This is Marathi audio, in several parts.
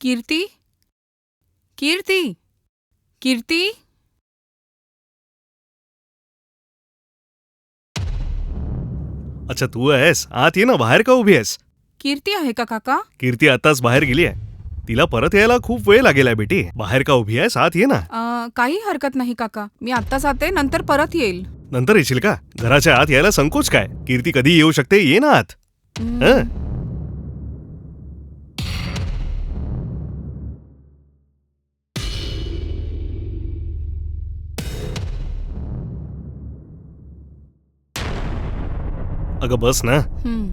कीर्ती, कीर्ती, कीर्ती. अच्छा तू आहेस, आत ये ना. बाहेर का उभी आहेस? कीर्ती आहे का काका? कीर्ती आताच बाहेर गेली आहे. तिला परत यायला खूप वेळ लागेल आहे बेटी. बाहेर का उभी आहेस? आत ये ना. काही हरकत नाही काका, मी आत्ता जाते, नंतर परत येईल. नंतर येशील का? घराच्या आत यायला संकोच काय? कीर्ती कधी येऊ शकते, ये ना आत. हं? अगं बस ना. हं.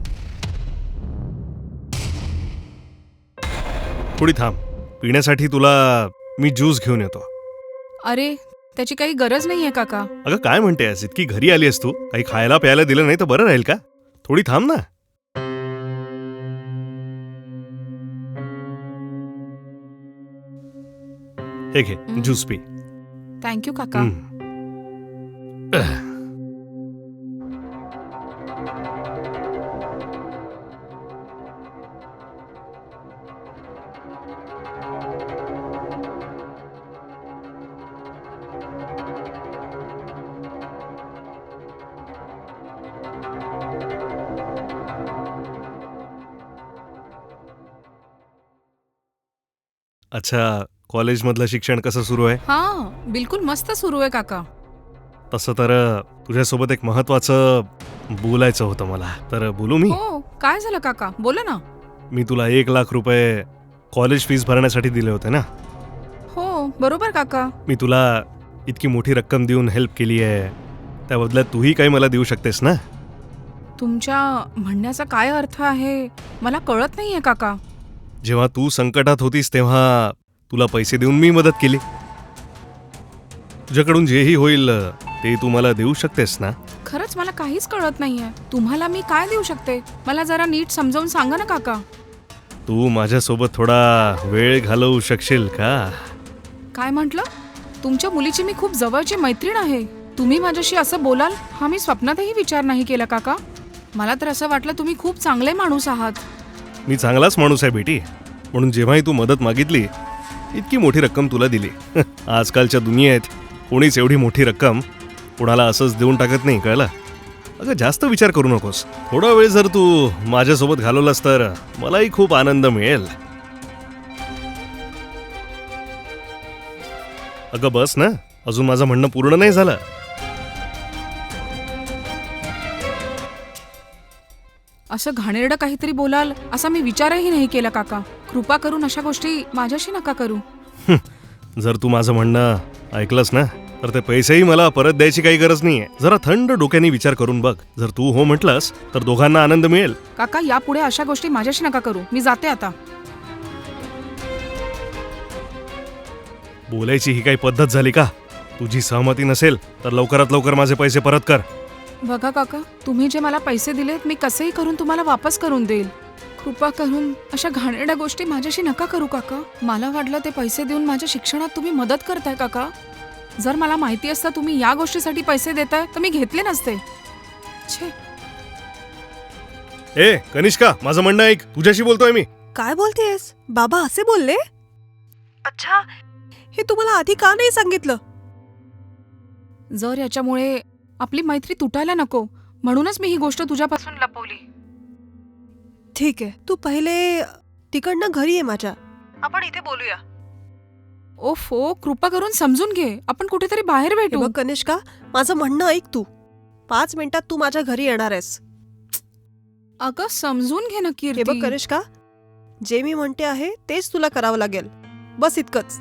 थोडी थांब. पिण्यासाठी तुला मी ज्यूस घेऊन येतो. अरे, त्याची काही गरज नाहीये काका. अगं काय म्हणतेस? इतकी घरी आली आहेस तू, काही खायला प्यायला दिलं नाही तर बरं राहील का? थोडी थांब ना. हे घे ज्यूस पी. थँक्यू काका. हं. अच्छा, कॉलेजमधलं शिक्षण कसं सुरू आहे? हां, बिलकुल मस्त सुरू आहे काका. तसं तर तुझ्यासोबत एक महत्वाचं बोलायचं होतं मला. तर बोलू मी? हो, काय झालं काका? बोला ना. मी तुला 1,00,000 रुपये कॉलेज फीस भरण्यासाठी दिले होते ना. हो, बरोबर काका. मी तुला इतकी मोठी रक्कम देऊन हेल्प केली आहे, त्या बदल्यात तूही काही मला देऊ शकतेस ना. तुमच्या म्हणण्याचा काय अर्थ आहे मला कळत नाहीये काका. जेव्हा तू संकटात होतीस तेव्हा तुला पैसे देऊन मी मदत केली. तुझ्याकडून जेही होईल ते तू मला देऊ शकतेस ना. खरंच मला काहीच कळत नाहीये. तुम्हाला मी काय देऊ शकते? मला जरा नीट समजावून सांगा ना काका. तू माझ्यासोबत थोडा वेळ घालवू शकशील का? काय म्हटलं? तुमच्या मुलीची मी खूप जवळची मैत्रीण आहे. तुम्ही माझ्याशी असं बोलाल हा मी स्वप्नातही विचार नाही केला काका. मला तर असं वाटलं तुम्ही खूप चांगले माणूस आहात. मी चांगलाच माणूस आहे बेटी, म्हणून जेव्हाही तू मदत मागितली इतकी मोठी रक्कम तुला दिली. आजकालच्या दुनियेत कोणीच एवढी मोठी रक्कम कोणाला असंच देऊन टाकत नाही, कळलं? अगं जास्त विचार करू नकोस. थोडा वेळ जर तू माझ्यासोबत घालवलास तर मलाही खूप आनंद मिळेल. अगं बस ना, अजून माझं म्हणणं पूर्ण नाही झालं. असं घाणेरडं काहीतरी बोलाल असा मी विचारही नाही केला काका. कृपा करून अशा गोष्टी माझ्याशी नका करू. जर तू माझं म्हणणं ऐकलंस ना तर ते पैसेही मला परत द्यायची काही गरज नाहीये. जरा थंड डोक्याने विचार करून बघ. जर तू हो म्हटलंस तर दोघांना आनंद मिळेल. काका यापुढे अशा गोष्टी माझ्याशी नका करू. मी जाते आता. बोलायची ही काही पद्धत झाली का? तुझी सहमती नसेल तर लवकरात लवकर माझे पैसे परत कर. बघा काका, तुम्ही जे मला पैसे दिलेत मी कसेही करून तुम्हाला वापस करून देईल. कृपा करून अशा घाणेरड्या गोष्टी माझ्याशी नका करू काका. मला वाटलं ते पैसे देऊन माझ्या शिक्षणात तुम्ही मदत करताय काका. जर मला माहिती असतं तुम्ही या गोष्टीसाठी पैसे देताय तर मी घेतले नसते. छे. ए कनिष्का, माझं म्हणणं ऐक. तुझ्याशी बोलतोय मी. काय बोलतेस? बाबा असे बोलले? अच्छा, हे तुम्हाला आधी का नाही सांगितलं? जर याच्यामुळे आपली मैत्री तुटायला नको म्हणूनच मी ही गोष्ट तुझ्यापासून लपवली. ठीक आहे, तू पहिले तिकडनं घरी ये माझ्या. आपण इथे बोलूया. ओफो, कृपा करून समजून घे. आपण कुठेतरी बाहेर हे भेटू. बघ कनिष्का, माझं म्हणणं ऐक तू. 5 मिनिटात तू माझ्या घरी येणार आहेस. अगं समजून घे ना हे बघ कीर्ती. कनिष्का, जे मी म्हणते आहे तेच तुला करावं लागेल. बस इतकंच.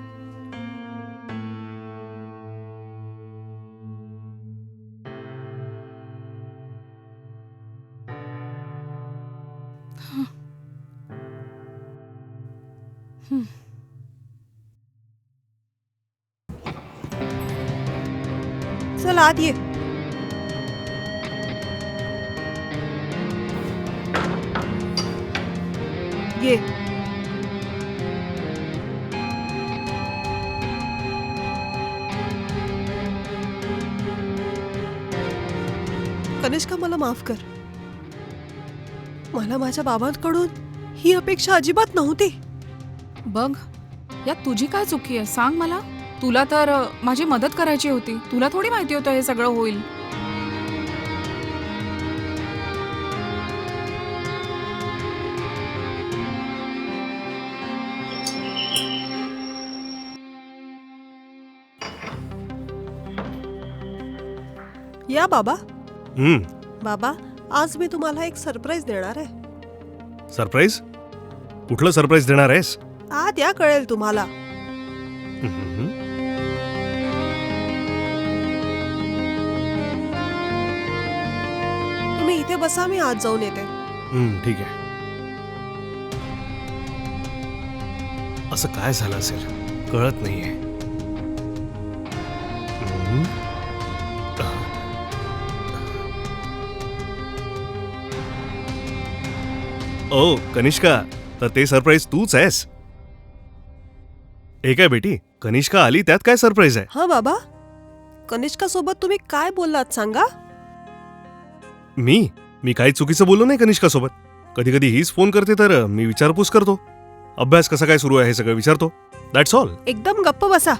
चल आत ये. ये. कनिष्का मला माफ कर. मला माझ्या बाबांकडून ही अपेक्षा अजिबात नव्हती. बघ, यात तुझी काय चुकी आहे सांग मला. तुला तर माझी मदत करायची होती. तुला थोडी माहिती होतं हे सगळं होईल. या बाबा. हम्म. बाबा, आज मी तुम्हाला एक सरप्राईज देणार आहे. सरप्राईज? कुठलं सरप्राईज देणार आहेस? आत या, कळेल तुम्हाला. हम्म. तुम्ही इथे बसा, मी आत जाऊन येते. ठीक आहे. असं काय झालं असेल कळत नाहीये. हम्म. ओ कनिष्का, तर ते सरप्राईज तूच आहेस? हे काय बेटी, कनिष्का आली त्यात काय सरप्राईज आहे? हा बाबा, कनिष्का सोबत तुम्ही काय बोललात सांगा. मी काही चुकीचं बोललो नाही कनिष्का सोबत. कधी कधी हीच फोन करते तर मी विचारपूस करतो. अभ्यास कसा काय सुरू आहे हे सगळं विचारतो. That's all. एकदम गप्प बसा.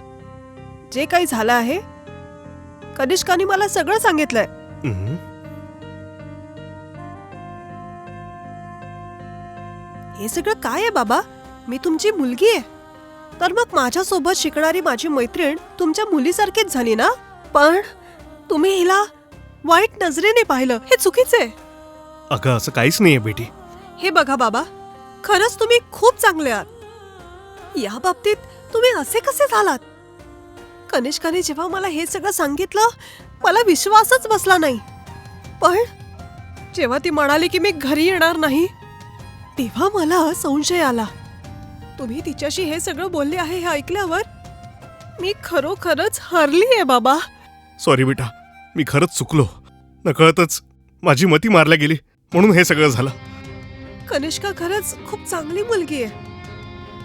जे काही झालं आहे कनिष्काने मला सगळं सांगितलंय. हे सगळं काय आहे बाबा? मी तुमची मुलगी आहे, तर मग माझ्यासोबत शिकणारी माझी मैत्रीण तुमच्या मुलीसारखीच झाली ना. पण तुम्ही हिला वाईट नजरेने पाहिलं, हे चुकीचं आहे. अगं असं काहीच नाहीये बेटी. हे बघा बाबा, खरंच तुम्ही खूप चांगले आहात. या बाबतीत तुम्ही असे कसे झालात? कनिष्काने जेव्हा मला हे सगळं सांगितलं, मला विश्वासच बसला नाही. पण जेव्हा ती म्हणाली की मी घरी येणार नाही, तेव्हा मला संशय आला. तुम्ही तिच्याशी हे सगळं बोलले आहे हे ऐकल्यावर मी खरोखरच हरली आहे बाबा. सॉरी बेटा, मी खरंच चुकलो. नकळतच माझी मती मारल्या गेली म्हणून हे सगळं झालं. कनिष्का खरंच खूप चांगली मुलगी आहे.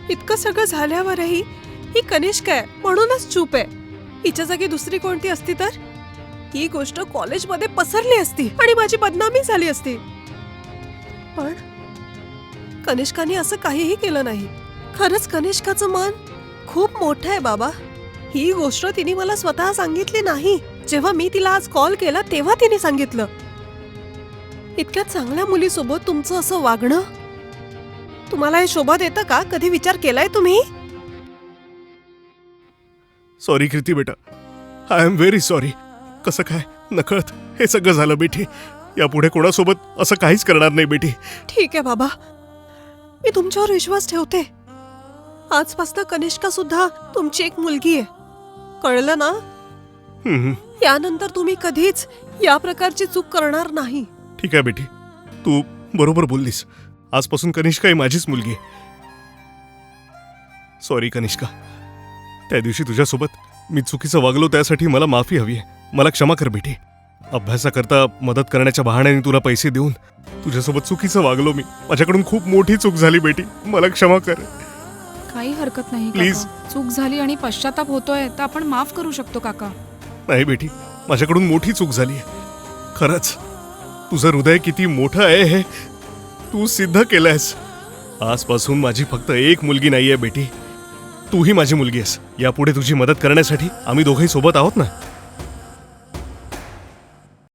इतकं सगळं झाल्यावरही ही कनिष्का आहे म्हणूनच चूप आहे. हिच्या जागी दुसरी कोणती असती तर ही गोष्ट कॉलेजमध्ये पसरली असती आणि माझी बदनामी झाली असती. पण कनिष्काने असं काहीही केलं नाही. खरंच कनिष्काचं मन खूप मोठं आहे बाबा. ही गोष्ट तिने मला स्वतः सांगितली नाही. जेव्हा मी तिला आज कॉल केला तेव्हा तिने सांगितलं. इतक्या चांगल्या मुलीसोबत तुमचं असं वागणं, तुम्हाला हे शोभा देतं का? कधी विचार केलाय तुम्ही? सॉरी कृती बेटा, आय एम व्हेरी सॉरी. कसं काय नकळत हे सगळं झालं बेटी. यापुढे कोणासोबत असं काहीच करणार नाही बेटी. ठीक आहे बाबा, मी तुमच्यावर विश्वास ठेवते. आजपासून कनिष्का सुद्धा तुमची एक मुलगी आहे, कळलं ना? यानंतर तुम्ही कधीच या प्रकारची चूक करणार नाही. ठीक आहे बेटी, तू बरोबर बोललीस. आजपासून कनिष्का ही माझीच मुलगी आहे. सॉरी कनिष्का, त्या दिवशी तुझ्यासोबत मी चुकीचं वागलो त्यासाठी मला माफी हवी आहे. मला क्षमा कर बेटी. अभ्यासाकरता मदत करण्याच्या बहाण्याने तुला पैसे देऊन तुझ्यासोबत चुकीचं वागलो मी. माझ्याकडून खूप मोठी चूक झाली बेटी, मला क्षमा कर. काही हरकत नाही Please. काका. चूक झाली आणि पश्चाताप होतोय तर आपण माफ करू शकतो काका. नाही बेटी, माझ्याकडून मोठी चूक झाली आहे. खरंच तुझं हृदय किती मोठं आहे हे तू सिद्ध केलंयस. आजपासून माझी फक्त एक मुलगी नाहीये बेटी, तूही माझी मुलगी आहेस. यापुढे तुझी मदत करण्यासाठी आम्ही दोघंही सोबत आहोत ना.